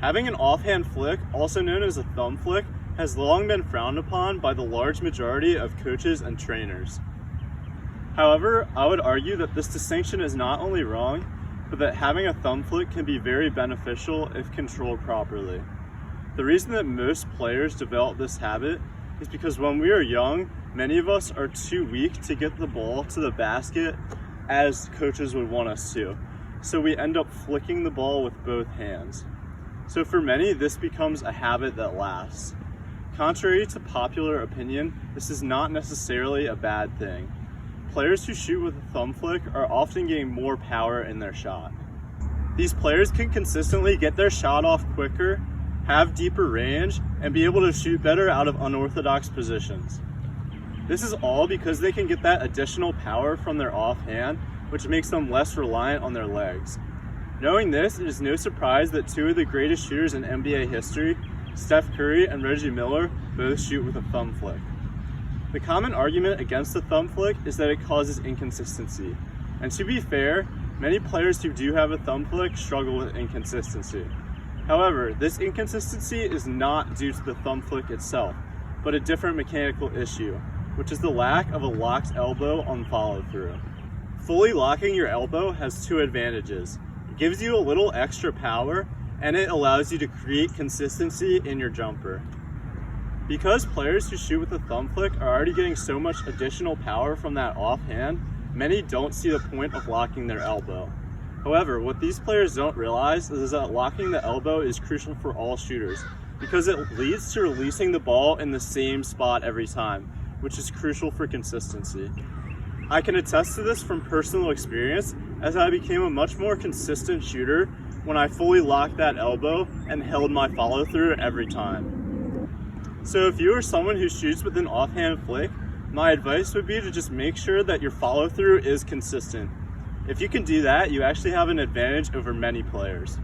Having an offhand flick, also known as a thumb flick, has long been frowned upon by the large majority of coaches and trainers. However, I would argue that this distinction is not only wrong, but that having a thumb flick can be very beneficial if controlled properly. The reason that most players develop this habit is because when we are young, many of us are too weak to get the ball to the basket as coaches would want us to. So we end up flicking the ball with both hands. So for many, this becomes a habit that lasts. Contrary to popular opinion, this is not necessarily a bad thing. Players who shoot with a thumb flick are often getting more power in their shot. These players can consistently get their shot off quicker, have deeper range, and be able to shoot better out of unorthodox positions. This is all because they can get that additional power from their offhand, which makes them less reliant on their legs. Knowing this, it is no surprise that two of the greatest shooters in NBA history, Steph Curry and Reggie Miller, both shoot with a thumb flick. The common argument against the thumb flick is that it causes inconsistency. And to be fair, many players who do have a thumb flick struggle with inconsistency. However, this inconsistency is not due to the thumb flick itself, but a different mechanical issue, which is the lack of a locked elbow on follow-through. Fully locking your elbow has two advantages. It gives you a little extra power, and it allows you to create consistency in your jumper. Because players who shoot with a thumb flick are already getting so much additional power from that offhand, many don't see the point of locking their elbow. However, what these players don't realize is that locking the elbow is crucial for all shooters because it leads to releasing the ball in the same spot every time, which is crucial for consistency. I can attest to this from personal experience as I became a much more consistent shooter when I fully locked that elbow and held my follow-through every time. So if you are someone who shoots with an offhand flick, my advice would be to just make sure that your follow-through is consistent. If you can do that, you actually have an advantage over many players.